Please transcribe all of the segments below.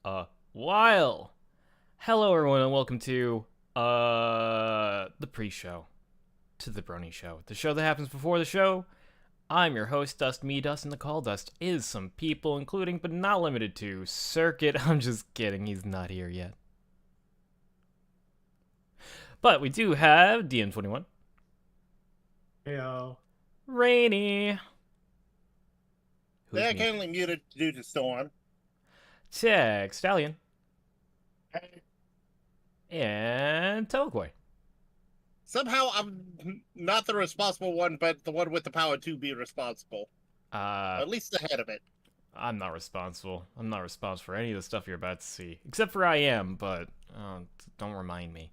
a while. Hello, everyone, and welcome to the pre-show to the Brony Show, the show that happens before the show. I'm your host, Dust. Me, Dust, and the Call Dust is some people, including but not limited to Circuit. I'm just kidding, he's not here yet. But we do have DM21, Heyo. Rainy, who's They are me, currently muted due to storm. Tech Stallion, and Telekoi. Somehow I'm not the responsible one, but the one with the power to be responsible. At least ahead of it. I'm not responsible. I'm not responsible for any of the stuff you're about to see. Except for I am, but don't remind me.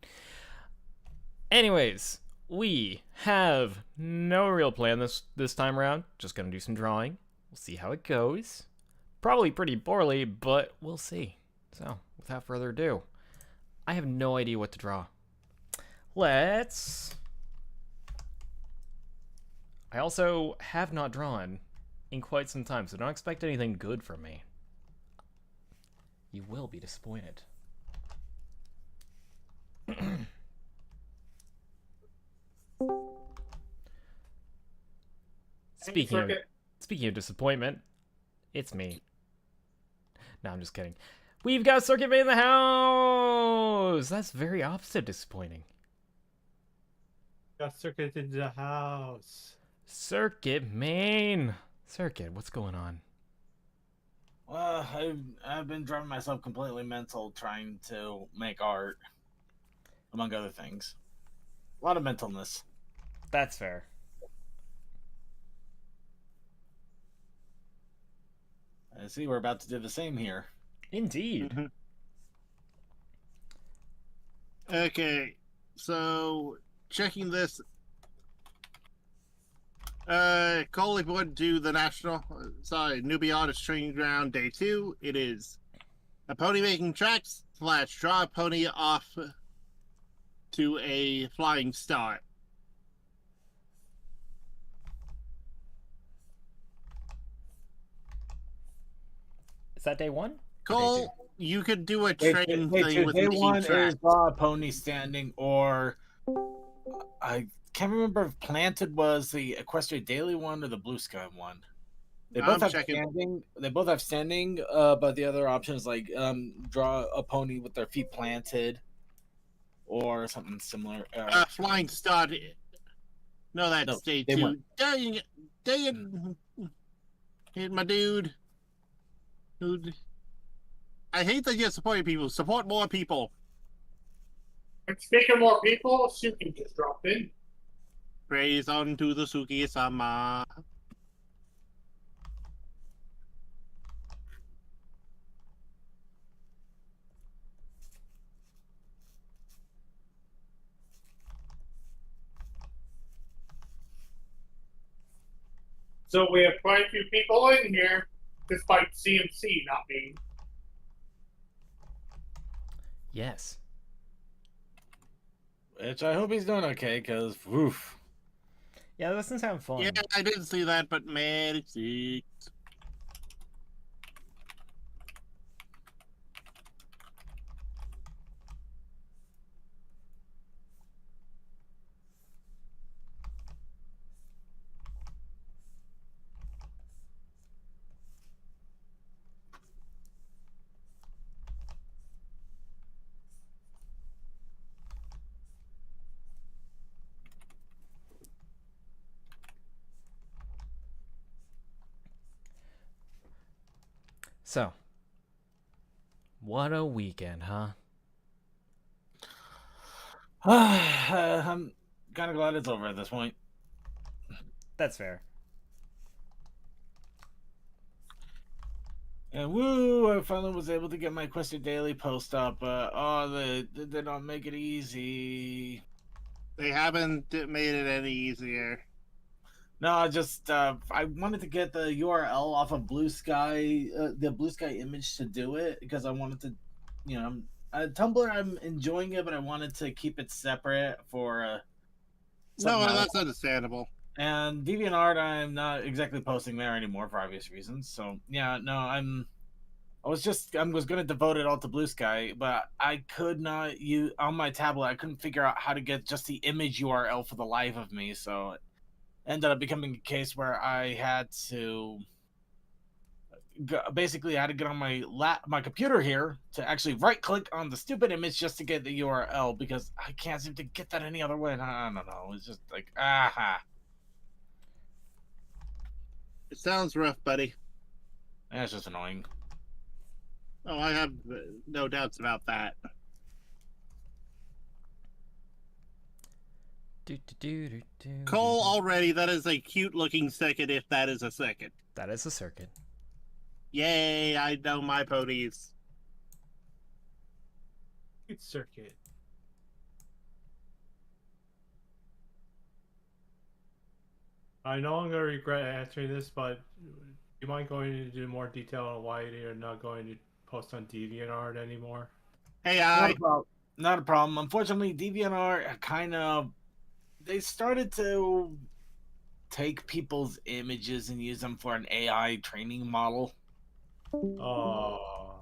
Anyways, we have no real plan this time around. Just gonna do some drawing. We'll see how it goes. Probably pretty poorly, but we'll see. So, without further ado, I have no idea what to draw. Let's... I also have not drawn in quite some time, so don't expect anything good from me. You will be disappointed. Speaking of disappointment, it's me. No, I'm just kidding. We've got Circuit Main in the house! That's very opposite disappointing. Got Circuit in the house. Circuit Main! Circuit, what's going on? Well, I've been driving myself completely mental trying to make art, among other things. A lot of mentalness. That's fair. I see we're about to do the same here. Indeed. Okay, so checking this. Cole, if you want to do the Newbie Artist Training Ground Day 2, it is a pony making tracks / draw a pony off to a flying start. Is that day one? Cole, you could do a training thing with day making one tracks. is draw a pony standing, or I can't remember if Planted was the Equestrian Daily one or the Blue Sky one. They both have standing. They both have standing, but the other option is like draw a pony with their feet planted, or something similar. Flying start. No, that's day 2. Dang it! Hit my dude. Dude. I hate that you're supporting people. Support more people. And speaking of more people, Suki just dropped in. Praise unto the Suki-sama. So we have quite a few people in here, despite CMC not being. Yes. Which I hope he's doing okay, because woof. Yeah, that doesn't sound fun. Yeah, I didn't see that, but man, it's sick. So, what a weekend, huh? I'm kind of glad it's over at this point. That's fair. And woo, I finally was able to get my Equestrian Daily post up. They don't make it easy. They haven't made it any easier. No, just I wanted to get the URL off of Blue Sky, the Blue Sky image to do it, because I wanted to, Tumblr, I'm enjoying it, but I wanted to keep it separate for. No, that's understandable. And DeviantArt, I'm not exactly posting there anymore for obvious reasons. So yeah, no, I'm I was going to devote it all to Blue Sky, but I could not use on my tablet. I couldn't figure out how to get just the image URL for the life of me. So it ended up becoming a case where I had to basically I had to get on my computer here to actually right click on the stupid image just to get the URL because I can't seem to get that any other way. I don't know. It's just like It sounds rough, buddy. That's just annoying. Oh, I have no doubts about that. Cole, already, that is a cute-looking second, if that is a second. That is a circuit. Yay, I know my ponies. Good circuit. I no longer regret answering this, but do you mind going into more detail on why you're not going to post on DeviantArt anymore? Hey, Not a problem. Unfortunately, DeviantArt they started to take people's images and use them for an AI training model. Oh.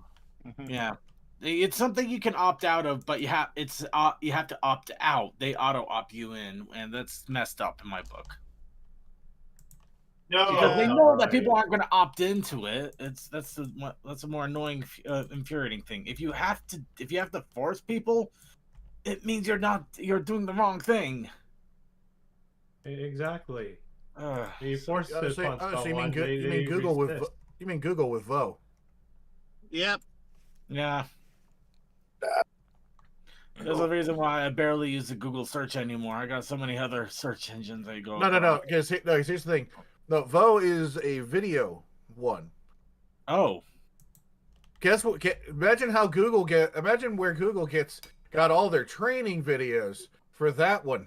Yeah. It's something you can opt out of, but you have to opt out. They auto opt you in, and that's messed up in my book. No, Because they know that people aren't going to opt into it. That's a more annoying, infuriating thing. If you have to force people, it means you're doing the wrong thing. Exactly. Ugh. You force it on someone. You mean Google with Vo? Yep. Yeah. There's a reason why I barely use the Google search anymore. I got so many other search engines I go. No. Because here's the thing. No, Vo is a video one. Oh. Guess what? Imagine where Google got all their training videos for that one.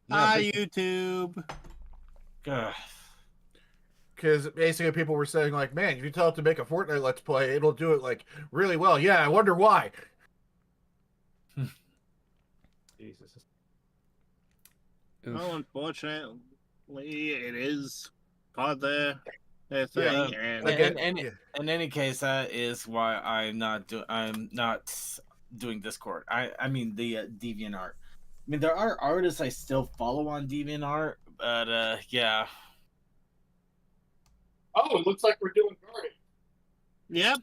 Hi, YouTube. Because basically people were saying like, man, if you tell it to make a Fortnite Let's Play, it'll do it like really well. Yeah, I wonder why. Jesus. Well, unfortunately, it is part of their thing. Yeah. In any case, that is why I'm not doing Discord. I mean the DeviantArt. I mean, there are artists I still follow on DeviantArt, but yeah. Oh, it looks like we're doing great. Yep.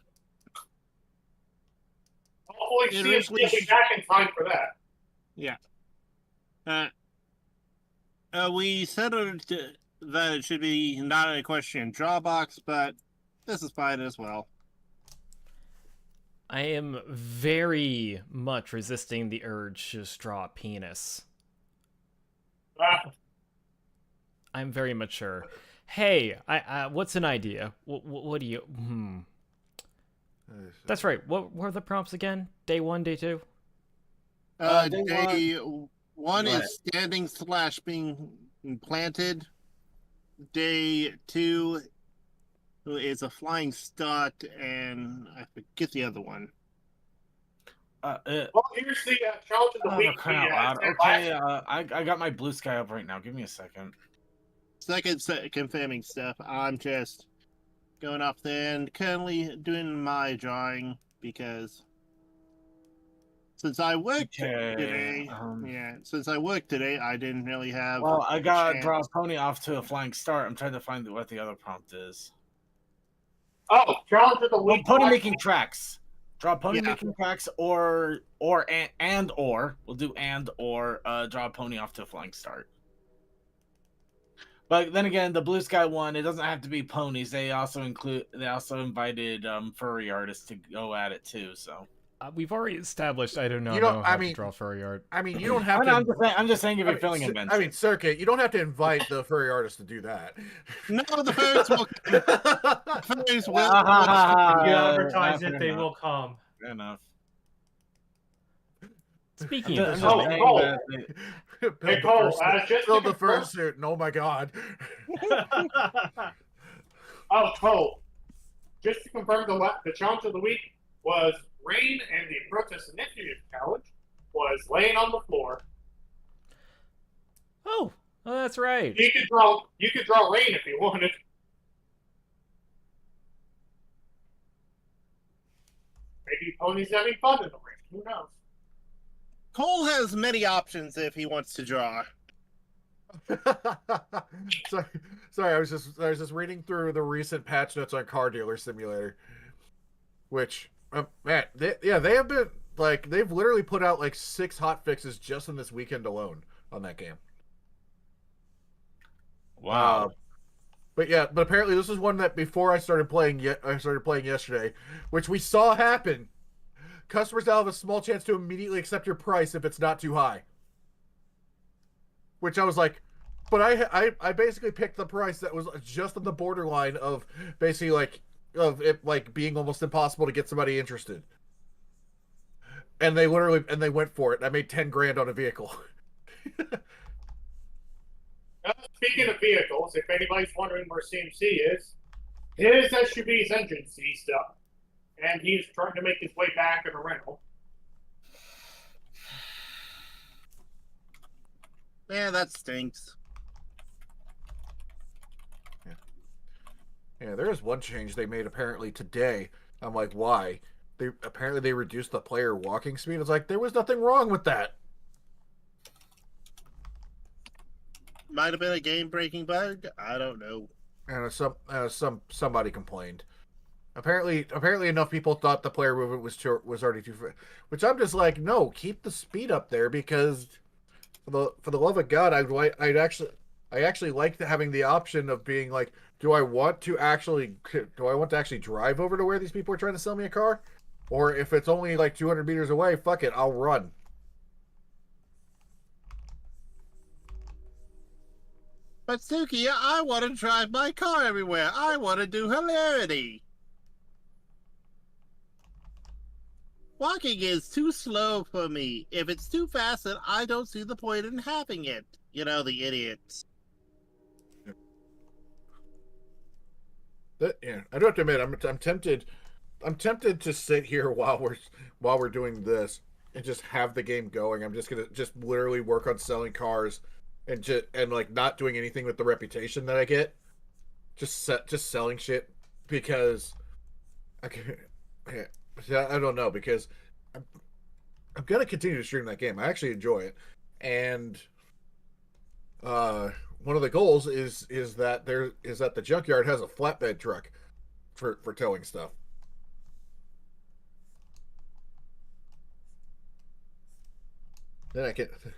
Hopefully, CMC will be back in time for that. Yeah. We said that it should be not an Equestrian Jackbox, but this is fine as well. I am very much resisting the urge to just draw a penis. I'm very mature. Hey, what's an idea? What do you? That's right. What were the prompts again? Day 1, day 2? Day one is standing / being planted. Day 2 is a flying start, and I forget the other one. Well, here's the challenge of the week. Okay, I got my Blue Sky up right now. Give me a second. Second confirming stuff. I'm just going off there and currently doing my drawing because since I worked today, I didn't really have. Well, I got draw a pony off to a flying start. I'm trying to find what the other prompt is. Oh, challenge of the week. Pony making tracks. Draw pony making tracks, or we'll do draw a pony off to a flying start. But then again, the Blue Sky one, it doesn't have to be ponies. They also invited furry artists to go at it too. So we've already established I don't know how to draw furry art. I mean, you don't have to. I'm just saying if you're feeling inventive. I mean, Circuit, you don't have to invite the furry artist to do that. No, the furries will. The furries will. If you advertise it, they will come. Fair enough. Speaking of Cole, just build the fursuit. Oh my god. Oh, Cole. Just to confirm, the challenge of the week was Rain, and the Protest Initiative challenge was laying on the floor. Oh, that's right. You could draw Rain if you wanted. Maybe Pony's having fun in the ring. Who knows? Cole has many options if he wants to draw. sorry, sorry. I was just reading through the recent patch notes on Car Dealer Simulator, which man, they have been like they've literally put out like 6 hot fixes just in this weekend alone on that game. Wow. But apparently this is one that before I started playing yesterday, which we saw happen. Customers now have a small chance to immediately accept your price if it's not too high. Which I was like, but I basically picked the price that was just on the borderline of basically of it like being almost impossible to get somebody interested. And they went for it. I made 10 grand on a vehicle. Speaking of vehicles, if anybody's wondering where CMC is, his SUV's engine seized up, and he's trying to make his way back in a rental. Yeah, that stinks. Yeah, there is one change they made apparently today. I'm like, why? They reduced the player walking speed. It's like there was nothing wrong with that. Might have been a game-breaking bug. I don't know. And somebody complained. Apparently enough people thought the player movement was already too fast. Which I'm just like, no, keep the speed up there because for the love of God, I actually like having the option of being like, do I want to actually drive over to where these people are trying to sell me a car? Or if it's only like 200 meters away, fuck it, I'll run. But Suki, I want to drive my car everywhere. I want to do hilarity. Walking is too slow for me. If it's too fast, then I don't see the point in having it. You know, the idiots. Yeah, I do have to admit, I'm tempted. I'm tempted to sit here while we're doing this and just have the game going. I'm just gonna literally work on selling cars and like not doing anything with the reputation that I get. Just selling shit because I don't know, because I'm gonna continue to stream that game. I actually enjoy it, and one of the goals is that the junkyard has a flatbed truck for towing stuff. Then I can. I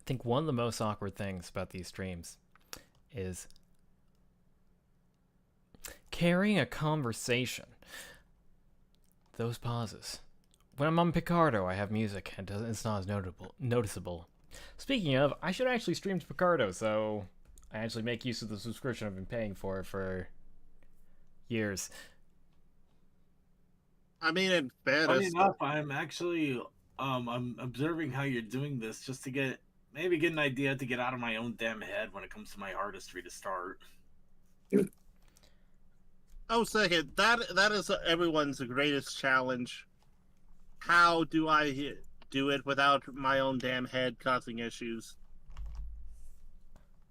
think one of the most awkward things about these streams is carrying a conversation. Those pauses. When I'm on Picardo, I have music, and it's not as noticeable. Speaking of, I should actually stream to Picardo, so I actually make use of the subscription I've been paying for years. I mean, in fairness, Funny enough, I'm actually I'm observing how you're doing this just to get an idea to get out of my own damn head when it comes to my artistry to start. Oh, second, that is everyone's greatest challenge. How do I do it without my own damn head causing issues?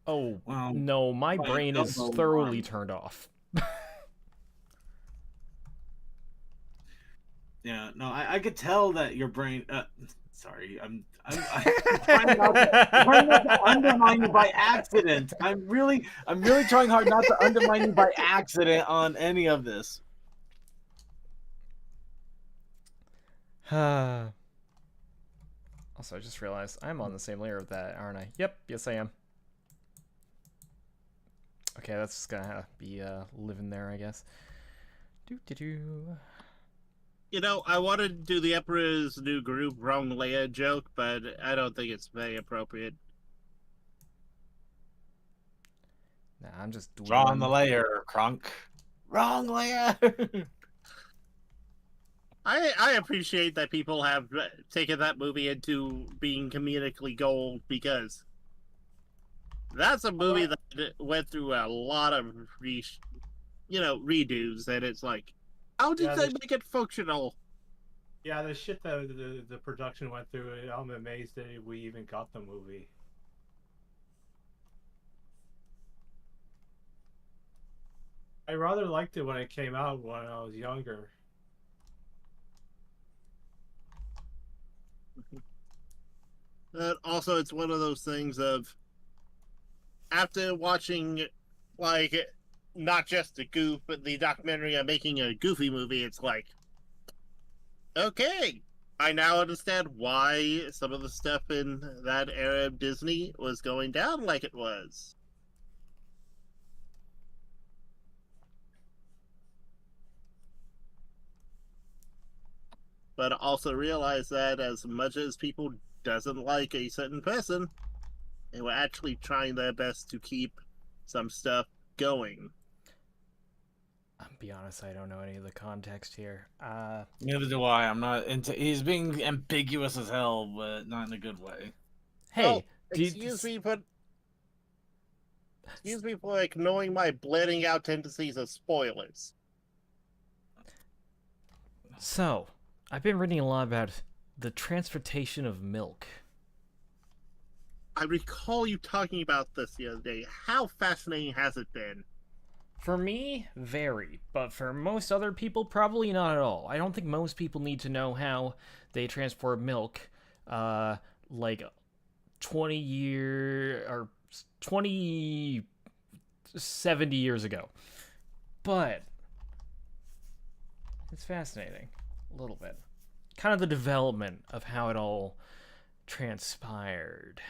Oh, Well, no, my brain is thoroughly turned off. Yeah, no, I could tell that your brain. Sorry, I'm trying not to undermine you by accident. I'm really trying hard not to undermine you by accident on any of this. Also, I just realized I'm on the same layer of that, aren't I? Yep, yes I am. Okay, that's just gonna be living there, I guess. You know, I wanted to do the Emperor's New Groove Wrong Leia joke, but I don't think it's very appropriate. Nah, I'm just Wrong the layer, Crunk. Wrong layer. I appreciate that people have taken that movie into being comedically gold because That's a movie that went through a lot of redos, and it's like, how did they make it functional? Yeah, the shit that the production went through, I'm amazed that we even got the movie. I rather liked it when it came out when I was younger. Also, it's one of those things of, after watching, like, not just the goof, but the documentary on making a Goofy movie, it's like, okay, I now understand why some of the stuff in that era of Disney was going down like it was. But also realize that as much as people doesn't like a certain person, they were actually trying their best to keep some stuff going. I'll be honest, I don't know any of the context here. Neither do I. I'm not into. He's being ambiguous as hell, but not in a good way. Hey, excuse me for ignoring my blending out tendencies of spoilers. So, I've been reading a lot about the transportation of milk. I recall you talking about this the other day. How fascinating has it been? For me, very, but for most other people, probably not at all. I don't think most people need to know how they transport milk, like 70 years ago. But it's fascinating, a little bit. Kind of the development of how it all transpired.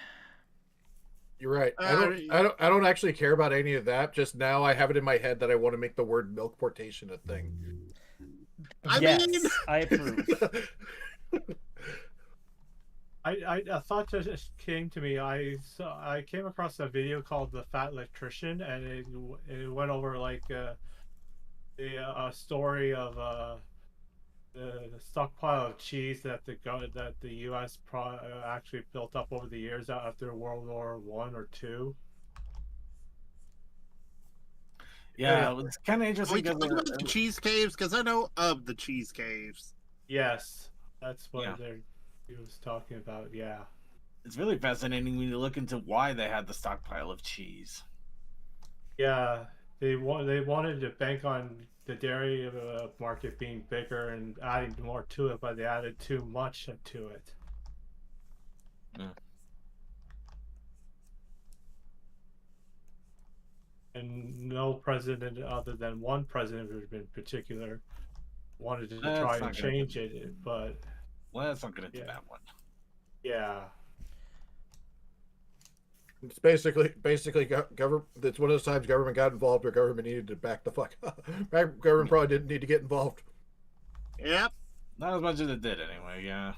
You're right. I don't actually care about any of that. Just now I have it in my head that I want to make the word milkportation a thing. I approve. A thought just came to me. I came across a video called "The Fat Electrician," and it went over like a story of the stockpile of cheese that the U.S. actually built up over the years after World War I or II. Yeah, it was kind of interesting. We talk about the cheese caves because I know of the cheese caves. Yes, that's what he was talking about. Yeah, it's really fascinating when you look into why they had the stockpile of cheese. Yeah, they wanted to bank on the dairy market being bigger and adding more to it, but they added too much to it. Yeah. And no president, other than one president in particular, wanted to try and change it, but let's not get into that one. Yeah. It's basically government. It's one of those times government got involved or government needed to back the fuck up. Government probably didn't need to get involved. Yep. Not as much as it did anyway, yeah.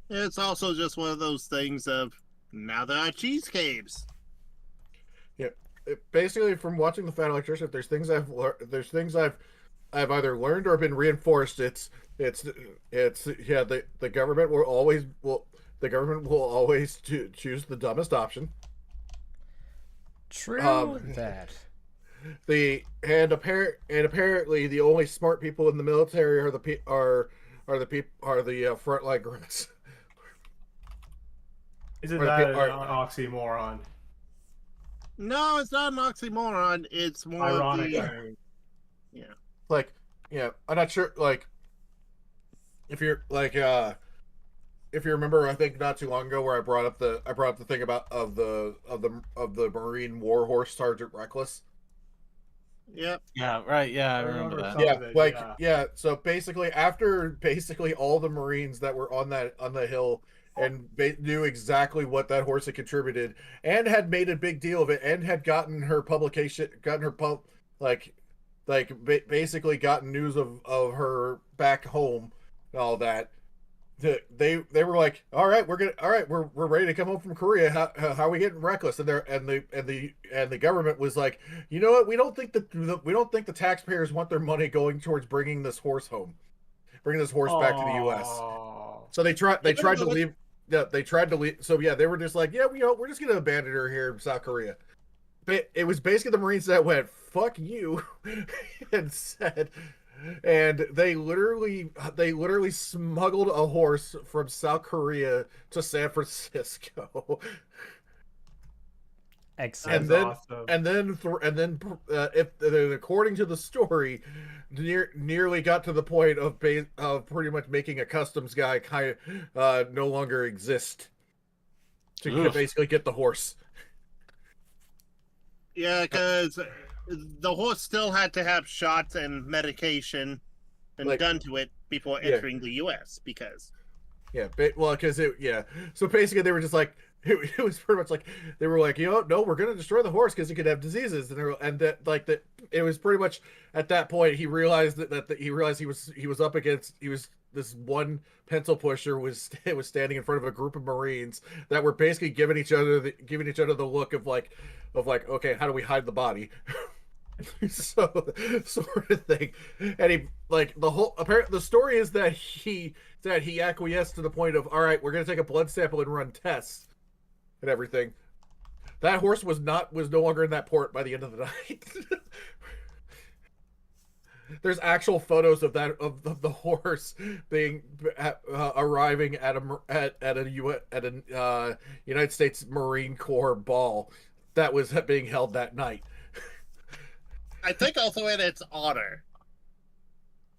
It's also just one of those things of, now there are cheese caves. Yeah. Basically, from watching The Fat Electrician, there's things I've either learned or been reinforced. The government will always choose the dumbest option. True that. Apparently the only smart people in the military are the frontline grunts. Isn't that an oxymoron? No, it's not an oxymoron. It's more ironic. I'm not sure. Like, if you remember, I think not too long ago where I brought up the thing about the Marine Warhorse Sergeant Reckless. Yep. Yeah. Right. Yeah, I remember that. Yeah. So basically, after all the Marines that were on the hill and knew exactly what that horse had contributed and had made a big deal of it and had gotten her basically gotten news of her back home and all that. They were like, all right, we're ready to come home from Korea. How are we getting Reckless? And the government was like, you know what? We don't think the taxpayers want their money going towards bringing this horse back to the U.S. So they tried to leave. they tried to leave. So yeah, they were just like, yeah, we're just gonna abandon her here in South Korea. But it was basically the Marines that went, fuck you, and said, and they literally smuggled a horse from South Korea to San Francisco. Excellent. Awesome. And then according to the story, nearly got to the point of pretty much making a customs guy kind of no longer exist to basically get the horse. Yeah, because the horse still had to have shots and medication and done to it before entering the U.S. Because so basically they were just like, it was pretty much like they were like, no, we're gonna destroy the horse because it could have diseases, and it was pretty much at that point he realized that he was up against this one pencil pusher was standing in front of a group of Marines that were basically giving each other the look of like okay, how do we hide the body? So sort of thing. And he the story is that he acquiesced to the point of, all right, we're gonna take a blood sample and run tests and everything. That horse was no longer in that port by the end of the night. There's actual photos of the horse being arriving at a United States Marine Corps ball that was being held that night. I think also in its honor,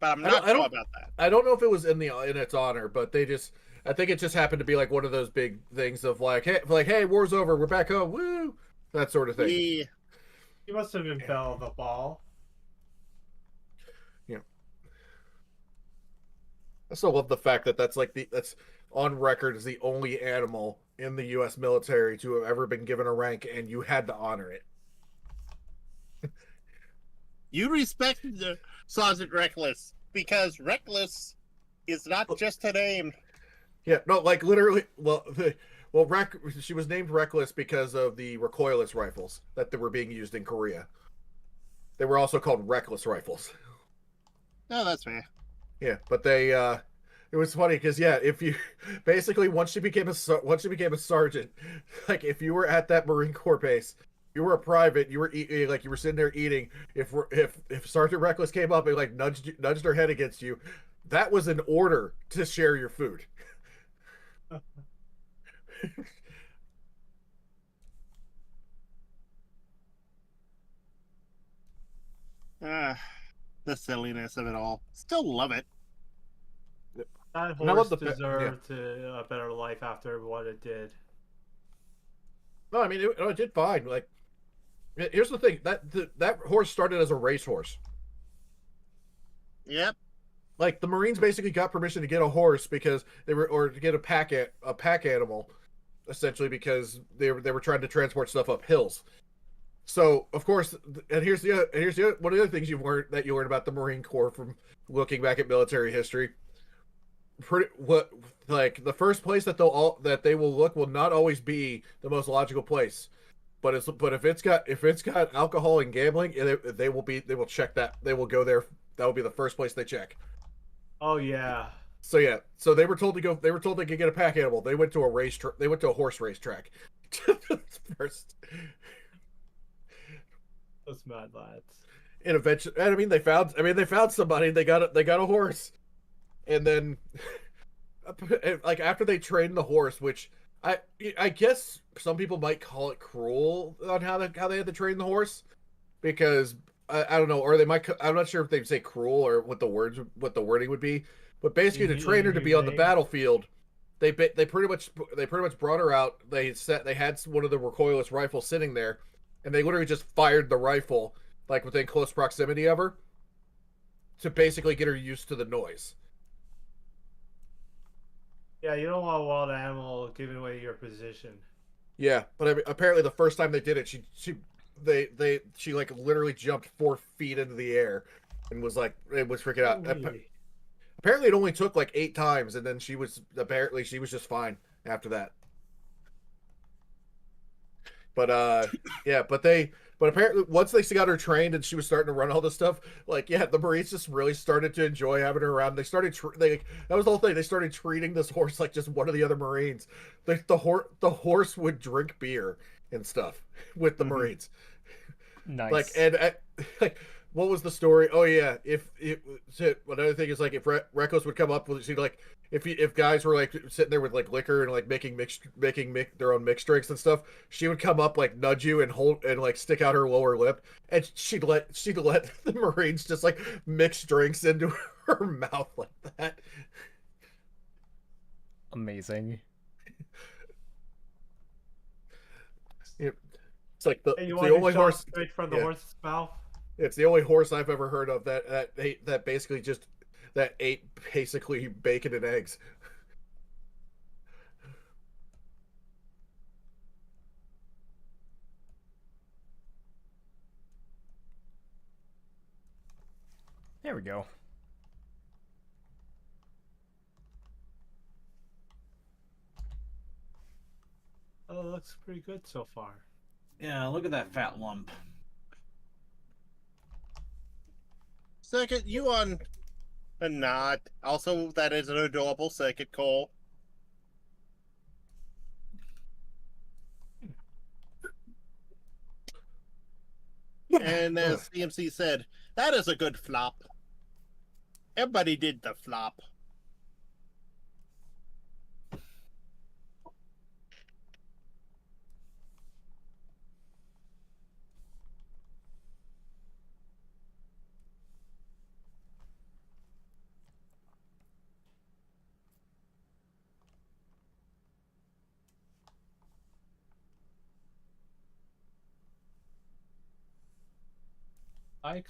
but I'm not sure about that. I don't know if it was in its honor, but I think it just happened to be like one of those big things of like, hey, war's over, we're back home, woo, that sort of thing. He must have been Bell the ball. Yeah. I still love the fact that that's on record as the only animal in the U.S. military to have ever been given a rank, and you had to honor it. You respect the Sergeant Reckless because Reckless is not just a name. Yeah, no, like literally. She was named Reckless because of the recoilless rifles that were being used in Korea. They were also called Reckless rifles. No, that's fair. Yeah, but they it was funny because if you basically once you became a sergeant, like if you were at that Marine Corps base, you were a private, you were sitting there eating. If Sergeant Reckless came up and like nudged her head against you, that was an order to share your food. The silliness of it all. Still love it. That horse deserved a better life after what it did. No, I mean it did fine. Like, here's the thing, that horse started as a racehorse. Yep. Like the Marines basically got permission to get a horse because to get a pack animal, essentially because they were trying to transport stuff up hills. So of course, and here's the one of the other things you learned about the Marine Corps from looking back at military history. The first place that they will look will not always be the most logical place, but if it's got alcohol and gambling, they will check that. They will go there. That will be the first place they check. Oh yeah. So they were told to go. They were told they could get a pack animal. They went to a They went to a horse racetrack first. Those mad lads. And eventually, they found somebody. They got a horse, and then, like after they trained the horse, which I guess some people might call it cruel on how they had to train the horse, because I don't know, or they might. I'm not sure if they'd say cruel or what the wording would be, but basically to train her to be on the battlefield, they pretty much brought her out. They had one of the recoilless rifles sitting there, and they literally just fired the rifle like within close proximity of her to basically get her used to the noise. Yeah, you don't want a wild animal giving away your position. Yeah, but apparently the first time they did it, she like literally jumped 4 feet into the air and was freaking out. Apparently it only took like 8 times, and then she was just fine after that. But yeah, but apparently once they got her trained and she was starting to run all this stuff, like yeah, the Marines just really started to enjoy having her around. They started that was the whole thing. They started treating this horse like just one of the other Marines. The horse would drink beer and stuff with the Marines. Nice. Like and like what was the story? Oh yeah, if another thing is like if Rekos would come up with, she'd like if guys were like sitting there with like liquor and like making their own mixed drinks and stuff, she would come up like nudge you and hold and like stick out her lower lip, and she'd let the Marines just like mix drinks into her mouth like that. Amazing. It's like Hey, the you want only to horse straight from the horse's mouth? It's the only horse I've ever heard of that basically just that ate basically bacon and eggs. There we go. Oh, it looks pretty good so far. Yeah, look at that fat lump. Circuit, you on a nod. Also, that is an adorable circuit call. And as CMC said, that is a good flop. Everybody did the flop. I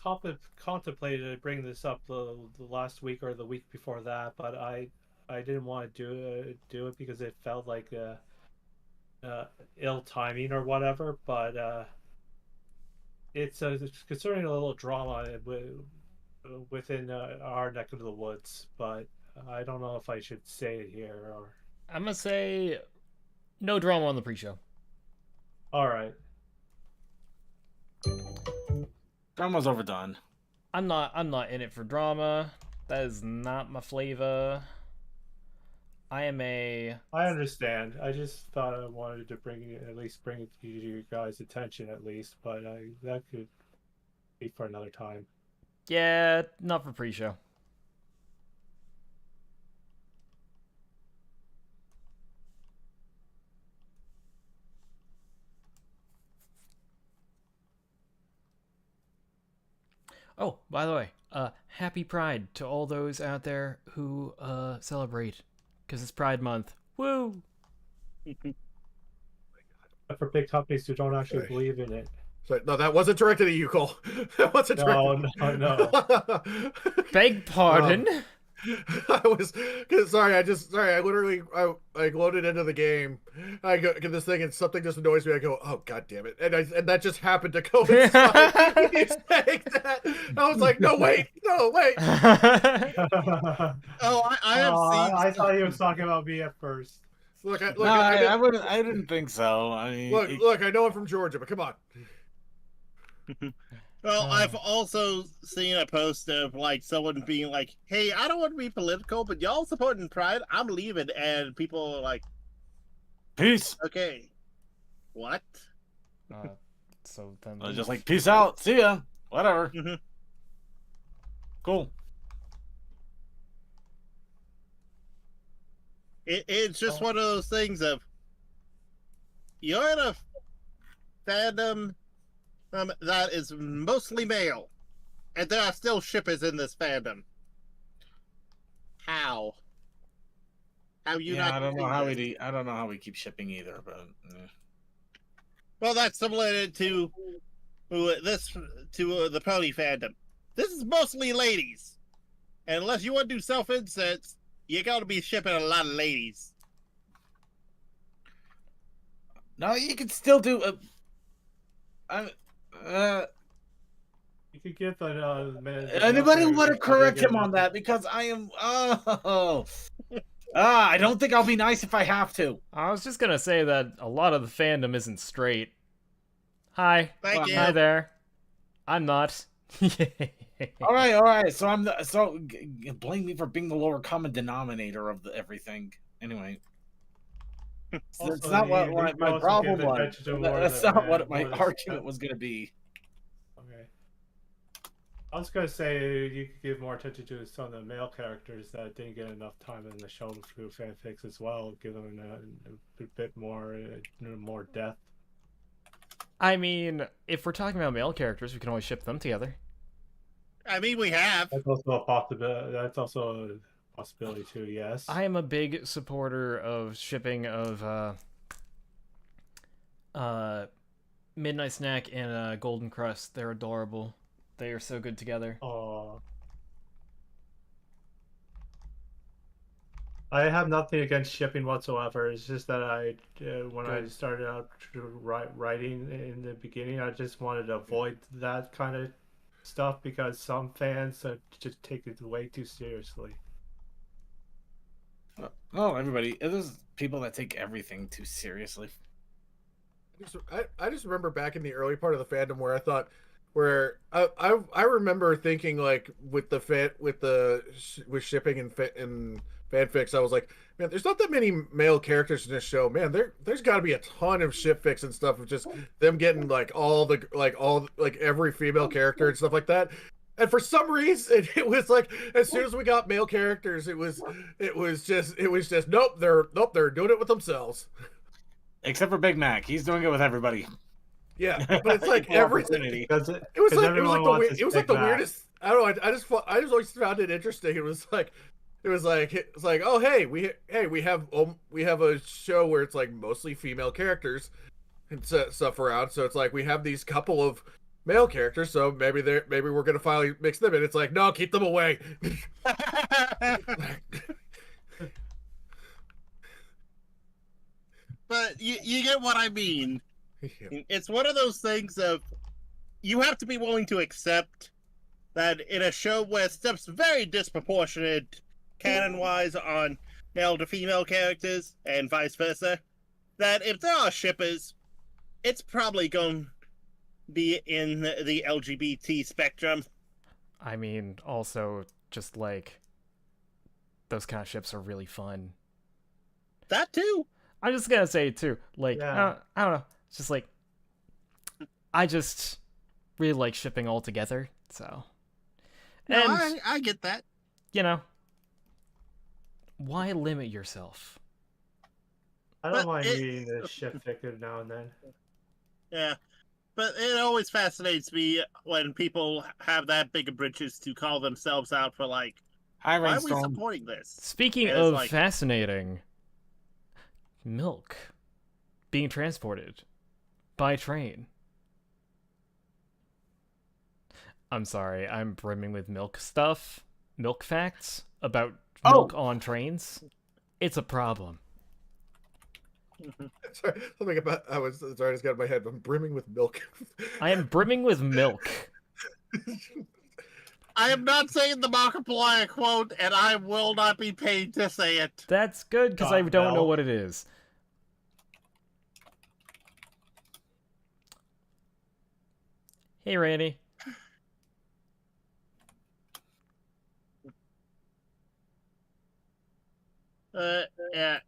contemplated bringing this up the last week or the week before that, but I didn't want to do it because it felt like ill timing or whatever. But it's concerning a little drama within our neck of the woods. But I don't know if I should say it here or. I'm gonna say no drama on the pre-show. All right. Drama's overdone. I'm not in it for drama. That is not my flavor. I understand. I just thought I wanted to at least bring it to your guys' attention at least, but that could be for another time. Yeah, not for pre-show. Oh, by the way, happy Pride to all those out there who celebrate, because it's Pride Month. Woo! For big companies who don't actually believe in it. So, no, that wasn't directed at you, Cole. That wasn't directed. No. Beg pardon. I literally loaded into the game. I go get this thing and something just annoys me. I go, oh god damn it, and that just happened to coincide with you saying that. I was like, no wait. Oh, I have seen. I thought he was talking about me at first. I didn't think so. I mean, look, I know I'm from Georgia, but come on. Well, I've also seen a post of like someone being like, "Hey, I don't want to be political, but y'all supporting Pride. I'm leaving," and people are like, "Peace." Okay, what? So then, just like peace out. See ya. Whatever. Mm-hmm. Cool. It's just one of those things of you're in a fandom that is mostly male, and there are still shippers in this fandom. How you? Yeah, I don't know how we keep shipping either, but. Well, that's similar to the pony fandom. This is mostly ladies, and unless you want to do self-inserts, you got to be shipping a lot of ladies. No, you can still do. You could give anybody want to correct him on that because I am. I don't think I'll be nice if I have to. I was just gonna say that a lot of the fandom isn't straight. Hi. Thank you. Hi there. I'm not. All right. So blame me for being the lower common denominator of everything. Anyway, that's Also, not what you my could also problem give was. attention to more That's the not what man- my more the- argument was going to be. Okay. I was gonna say you could give more attention to some of the male characters that didn't get enough time in the show through fanfics as well. Give them a bit more depth. I mean, if we're talking about male characters, we can always ship them together. I mean, we have. That's also a possibility. That's also a possibility too. Yes. I am a big supporter of shipping of Midnight Snack and Golden Crust. They're adorable. They are so good together. I have nothing against shipping whatsoever. It's just that when I started out writing in the beginning, I just wanted to avoid that kind of stuff because some fans just take it way too seriously. Oh, everybody. There's people that take everything too seriously. I just remember back in the early part of the fandom where I thought, I remember thinking like with shipping and fanfics, I was like, man, there's not that many male characters in this show. Man, there's got to be a ton of ship fics and stuff of just them getting like every female character and stuff like that. And for some reason, it was like as soon as we got male characters, it was just nope, they're doing it with themselves. Except for Big Mac, he's doing it with everybody. Yeah, but it's like everything. It was like the weirdest. I don't know. I just always found it interesting. It was like, oh hey, we have a show where it's like mostly female characters and stuff around. So it's like we have these couple of male characters. So maybe we're gonna finally mix them in. It's like no, keep them away. But you get what I mean. Yeah. It's one of those things of you have to be willing to accept that in a show where stuff's very disproportionate canon-wise on male to female characters and vice versa, that if there are shippers, it's probably going to be in the LGBT spectrum. I mean, also, just like, those kind of ships are really fun. That too. I'm just gonna say, too, like, Yeah. I don't know. It's just like, I just really like shipping all together, so. No, And, I get that. you know, why limit yourself? I don't But mind it- reading the ship fic now and then. Yeah. But it always fascinates me when people have that big of britches to call themselves out for like, Hi, why are we Rainstorm. supporting this? Speaking And it's of like- fascinating, milk being transported by train. I'm sorry, I'm brimming with milk facts about milk on trains. It's a problem. Sorry, something about I just got in my head. I'm brimming with milk. I am brimming with milk. I am not saying the Markiplier quote, and I will not be paid to say it. That's good because I God, don't know no. what it is. Hey, Randy. Yeah.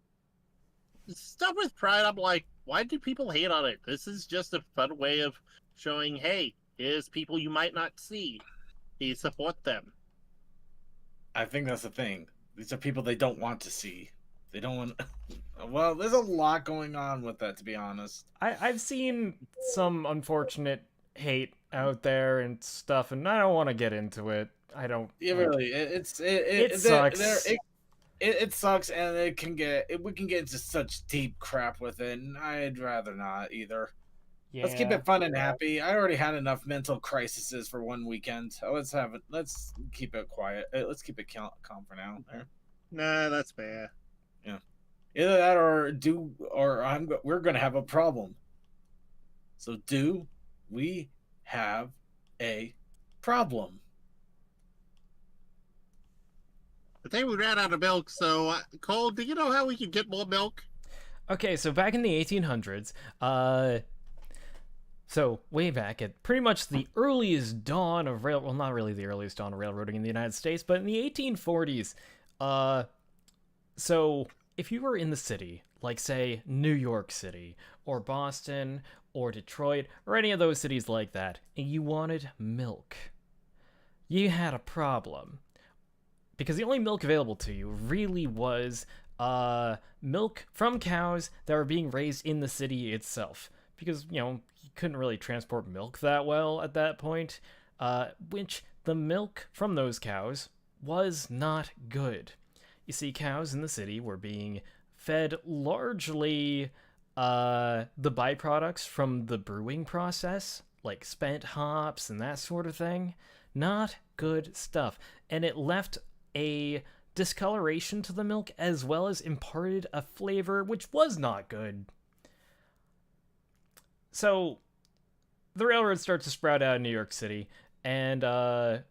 Stuff with Pride, I'm like, why do people hate on it? This is just a fun way of showing, hey, here's people you might not see. You support them. I think that's the thing. These are people they don't want to see. They don't want. Well, there's a lot going on with that, to be honest. I've seen some unfortunate hate out there and stuff, and I don't want to get into it. I don't. Yeah, like- really, It sucks. sucks. It sucks, and we can get into such deep crap with it, and I'd rather not either. Yeah. Let's keep it fun and happy. I already had enough mental crises for one weekend. Let's keep it quiet. Let's keep it calm for now. There. Nah, that's fair. Either that, we're gonna have a problem. So, do we have a problem? I think we ran out of milk, so Cole, do you know how we can get more milk? Okay, so back in the 1800s, So, way back at pretty much the earliest dawn of well, not really the earliest dawn of railroading in the United States, but in the 1840s, so if you were in the city, like say New York City, or Boston, or Detroit, or any of those cities like that, and you wanted milk, you had a problem. Because the only milk available to you really was milk from cows that were being raised in the city itself. Because, you couldn't really transport milk that well at that point, which the milk from those cows was not good. You see, cows in the city were being fed largely the byproducts from the brewing process, like spent hops and that sort of thing. Not good stuff. And it left a discoloration to the milk as well as imparted a flavor which was not good. So the railroad starts to sprout out in New York City, and I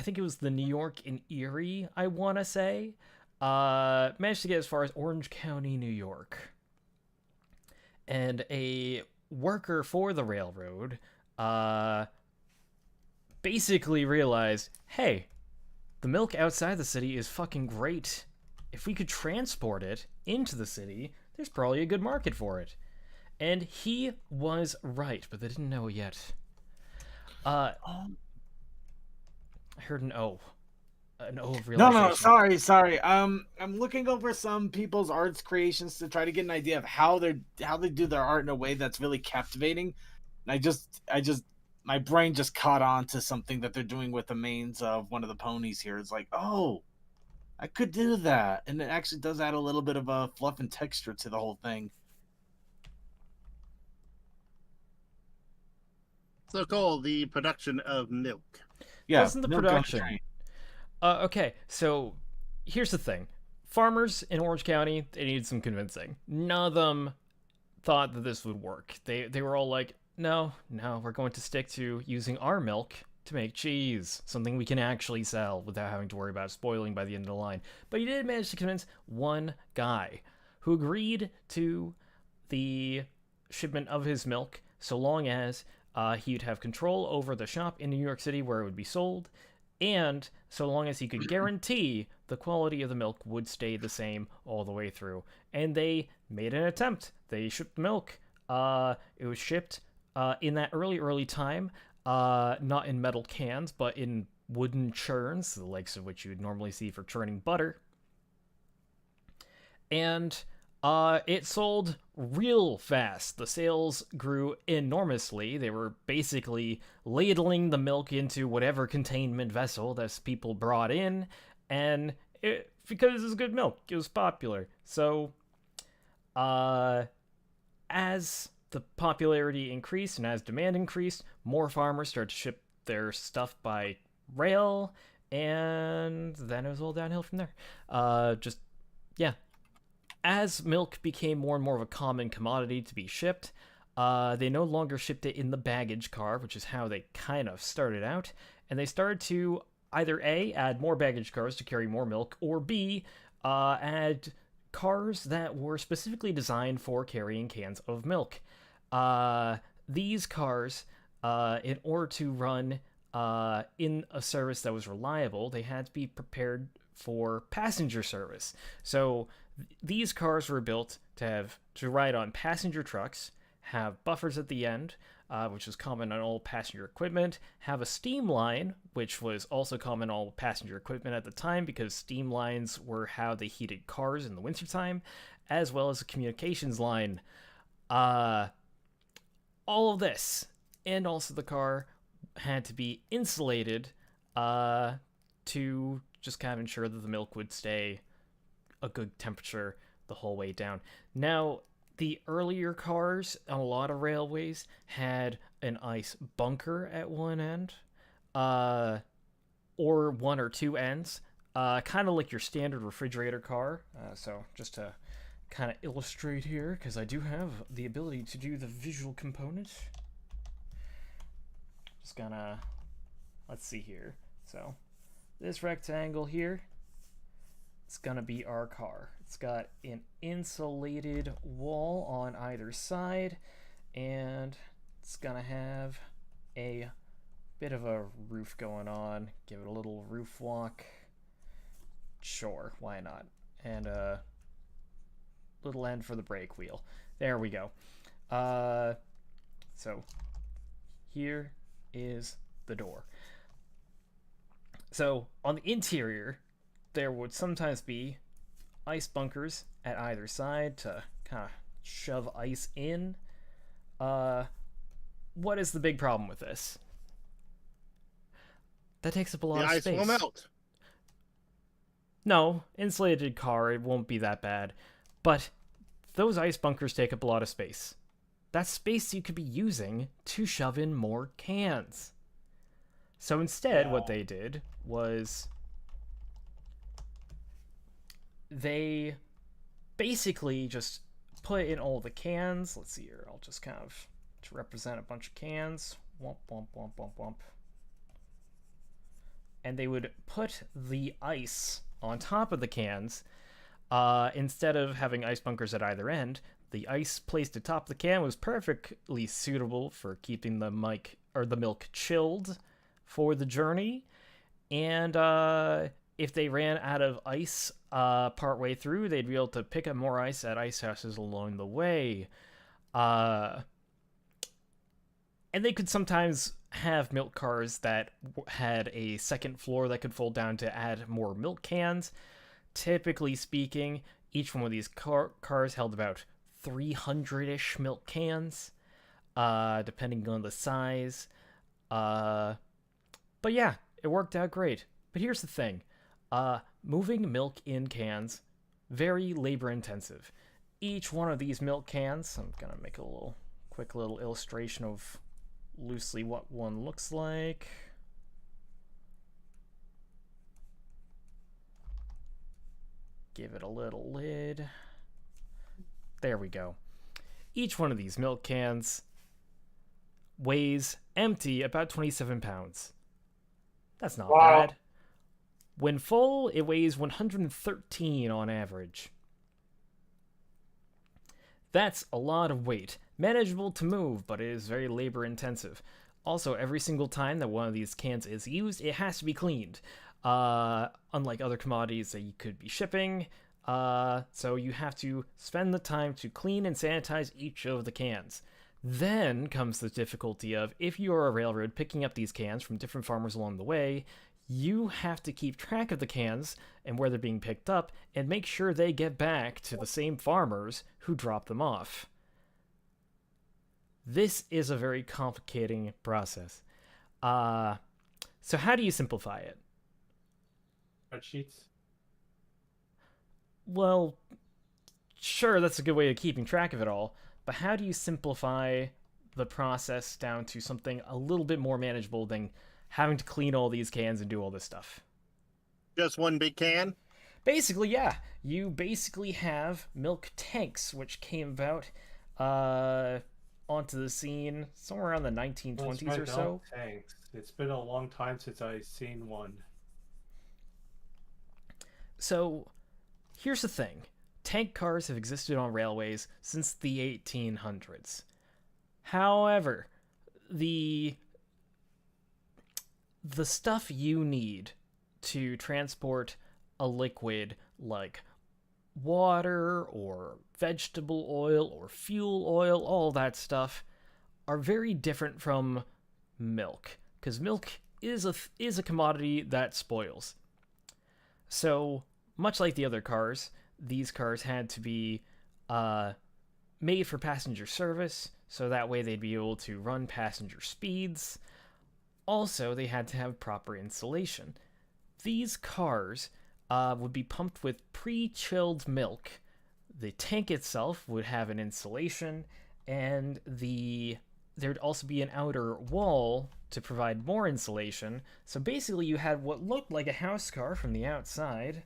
think it was the New York and Erie, I want to say, managed to get as far as Orange County, New York. And a worker for the railroad basically realized, hey, the milk outside the city is fucking great. If we could transport it into the city, there's probably a good market for it. And he was right, but they didn't know it yet. I heard an O. An O of realization. No, sorry. I'm looking over some people's arts creations to try to get an idea of how they do their art in a way that's really captivating. And I just my brain just caught on to something that they're doing with the manes of one of the ponies here. It's like, oh, I could do that. And it actually does add a little bit of a fluff and texture to the whole thing. So, Cole, the production of milk. Yeah, wasn't the production. Okay, so here's the thing. Farmers in Orange County, they needed some convincing. None of them thought that this would work. They were all like, no, we're going to stick to using our milk to make cheese, something we can actually sell without having to worry about spoiling by the end of the line. But he did manage to convince one guy who agreed to the shipment of his milk so long as he'd have control over the shop in New York City where it would be sold, and so long as he could guarantee the quality of the milk would stay the same all the way through. And they made an attempt. They shipped milk. It was shipped in that early time, not in metal cans, but in wooden churns, the likes of which you would normally see for churning butter. And it sold real fast. The sales grew enormously. They were basically ladling the milk into whatever containment vessel that people brought in, and because it was good milk, it was popular. So, as the popularity increased and as demand increased, more farmers started to ship their stuff by rail, and then it was all downhill from there. As milk became more and more of a common commodity to be shipped, they no longer shipped it in the baggage car, which is how they kind of started out, and they started to either A, add more baggage cars to carry more milk, or B, add cars that were specifically designed for carrying cans of milk. These cars, in order to run in a service that was reliable, they had to be prepared for passenger service. So these cars were built to ride on passenger trucks, have buffers at the end, which was common on all passenger equipment, have a steam line, which was also common on all passenger equipment at the time because steam lines were how they heated cars in the wintertime, as well as a communications line. All of this, and also the car had to be insulated to just kind of ensure that the milk would stay a good temperature the whole way down. Now, the earlier cars on a lot of railways had an ice bunker at one end, or one or two ends, kind of like your standard refrigerator car. So just to kind of illustrate here, because I do have the ability to do the visual component. Just gonna, let's see here. So this rectangle here, it's gonna be our car. It's got an insulated wall on either side, and It's gonna have a bit of a roof going on. Give it a little roof walk. Sure, why not? And a little end for the brake wheel. There we go. So here is the door. So on the interior, there would sometimes be ice bunkers at either side to kind of shove ice in. What is the big problem with this? That takes up a lot of space. The ice will melt. No, insulated car, it won't be that bad. But those ice bunkers take up a lot of space. That's space you could be using to shove in more cans. So instead, what they did was they basically just put in all the cans. Let's see here. I'll just kind of to represent a bunch of cans. Womp, womp, womp, womp, womp. And they would put the ice on top of the cans. Instead of having ice bunkers at either end, the ice placed atop the can was perfectly suitable for keeping the milk chilled for the journey. And if they ran out of ice partway through, they'd be able to pick up more ice at ice houses along the way. And they could sometimes have milk cars that had a second floor that could fold down to add more milk cans. Typically speaking, each one of these cars held about 300-ish milk cans, depending on the size. But yeah, it worked out great. But here's the thing. Moving milk in cans, very labor intensive. Each one of these milk cans, I'm gonna make a quick little illustration of loosely what one looks like. Give it a little lid. There we go. Each one of these milk cans weighs empty about 27 pounds. That's not bad. When full, it weighs 113 on average. That's a lot of weight. Manageable to move, but it is very labor intensive. Also, every single time that one of these cans is used, it has to be cleaned. Unlike other commodities that you could be shipping, so you have to spend the time to clean and sanitize each of the cans. Then comes the difficulty of, if you are a railroad picking up these cans from different farmers along the way, you have to keep track of the cans and where they're being picked up and make sure they get back to the same farmers who dropped them off. This is a very complicating process. So how do you simplify it? Spreadsheets. Well, sure, that's a good way of keeping track of it all, but how do you simplify the process down to something a little bit more manageable than having to clean all these cans and do all this stuff? Just one big can? Basically, yeah. You basically have milk tanks, which came about onto the scene somewhere around the 1920s or so. Tanks. It's been a long time since I've seen one. So, here's the thing. Tank cars have existed on railways since the 1800s. However, the stuff you need to transport a liquid like water or vegetable oil or fuel oil, all that stuff, are very different from milk, because milk is a commodity that spoils. So, much like the other cars, these cars had to be made for passenger service, so that way they'd be able to run passenger speeds. Also, they had to have proper insulation. These cars would be pumped with pre-chilled milk. The tank itself would have an insulation, and there'd also be an outer wall to provide more insulation. So basically you had what looked like a house car from the outside,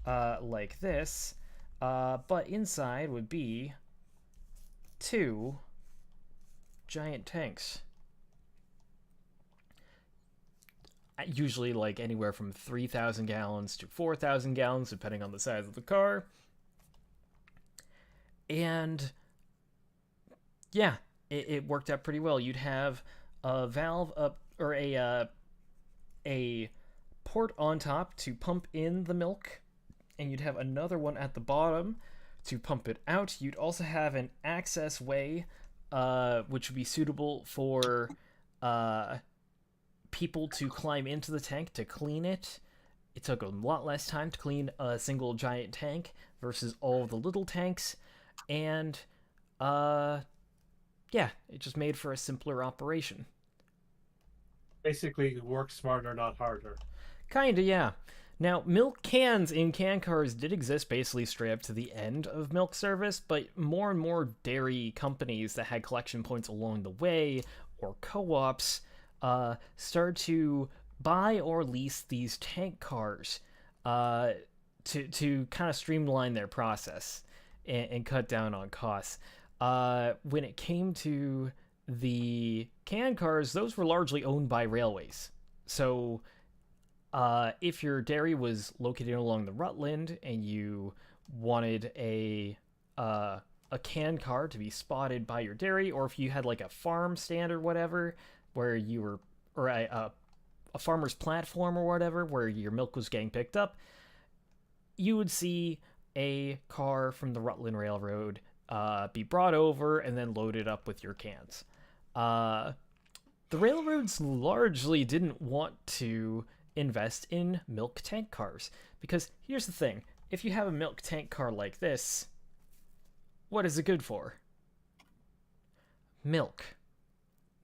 like this, but inside would be two giant tanks. Usually like anywhere from 3,000 gallons to 4,000 gallons, depending on the size of the car. And yeah, it worked out pretty well. You'd have a valve up or a port on top to pump in the milk, and you'd have another one at the bottom to pump it out. You'd also have an access way, which would be suitable for people to climb into the tank to clean it. It took a lot less time to clean a single giant tank versus all the little tanks, and yeah, it just made for a simpler operation. Basically, work smarter, not harder. Kinda, yeah. Now, milk cans in can cars did exist basically straight up to the end of milk service, but more and more dairy companies that had collection points along the way, or co-ops, started to buy or lease these tank cars to kind of streamline their process and cut down on costs. When it came to the can cars, those were largely owned by railways. So if your dairy was located along the Rutland and you wanted a can car to be spotted by your dairy, or if you had like a farm stand or whatever where you were, or a farmer's platform or whatever where your milk was getting picked up, you would see a car from the Rutland Railroad be brought over and then loaded up with your cans. The railroads largely didn't want to invest in milk tank cars, because here's the thing: if you have a milk tank car like this, what is it good for? Milk.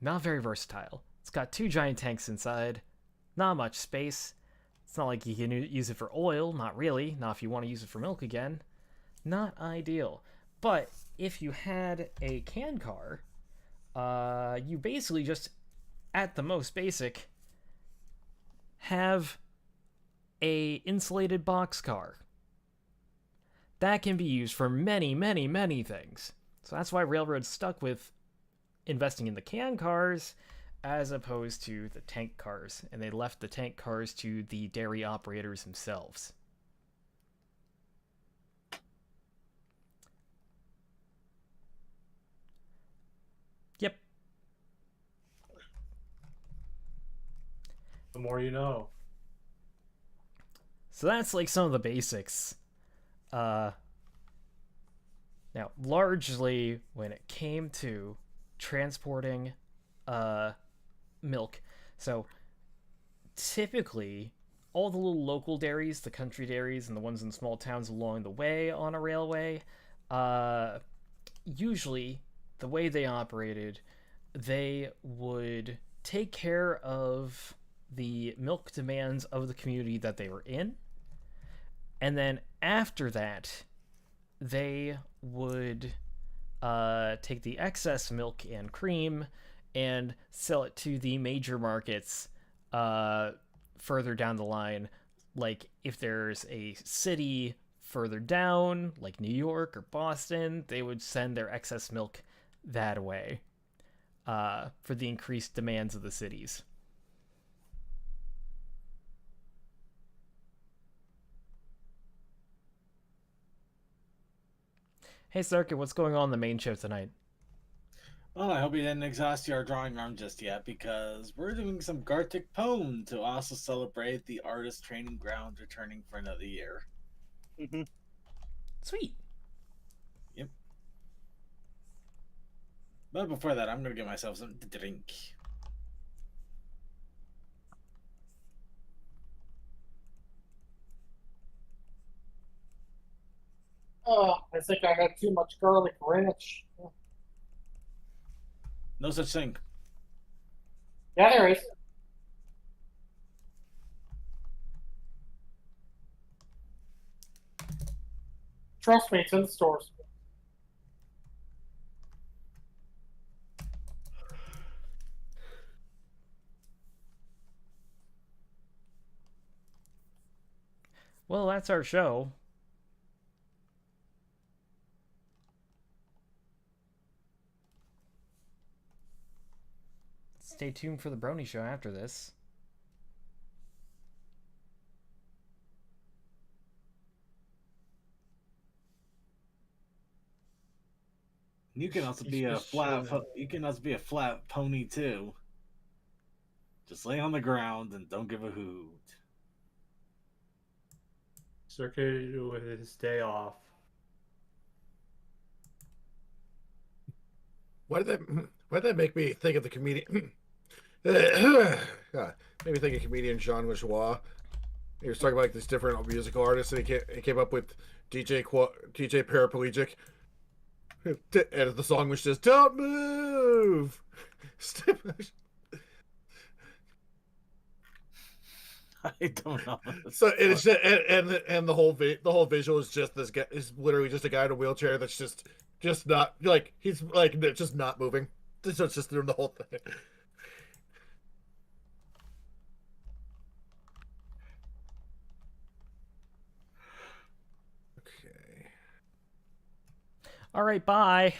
Not very versatile. It's got 2 giant tanks inside, not much space. It's not like you can use it for oil, not really, not if you want to use it for milk again. Not ideal. But if you had a can car, you basically just, at the most basic, have a insulated box car. That can be used for many, many, many things. So that's why railroads stuck with investing in the can cars as opposed to the tank cars, and they left the tank cars to the dairy operators themselves. Yep. The more you know. So that's like some of the basics. Now, largely when it came to transporting milk, so typically all the little local dairies, the country dairies, and the ones in small towns along the way on a railway, usually the way they operated, they would take care of the milk demands of the community that they were in, and then after that they would take the excess milk and cream and sell it to the major markets further down the line. Like if there's a city further down, like New York or Boston, they would send their excess milk that way for the increased demands of the cities. Hey Circuit, what's going on in the main show tonight? Well, I hope you didn't exhaust your drawing arm just yet, because we're doing some Gartic Poem to also celebrate the artist training ground returning for another year. Mm-hmm. Sweet. Yep. But before that, I'm going to get myself something to drink. I think I had too much garlic ranch. No such thing. Yeah, there is. Trust me, it's in the stores. Well, that's our show. Stay tuned for the Brony Show after this. You can also He's be a just flat. chilling. You can also be a flat pony too. Just lay on the ground and don't give a hoot. Circuit with his day off. Why did that make me think of the comedian? Made me think of comedian Jean Lajoie. He was talking about like these different musical artists, and he came up with DJ Paraplegic, and the song was just "Don't move." I don't know. So it's just, and the whole visual is just this guy is literally just a guy in a wheelchair that's just not like he's like just not moving. So it's just doing the whole thing. Okay. All right, bye.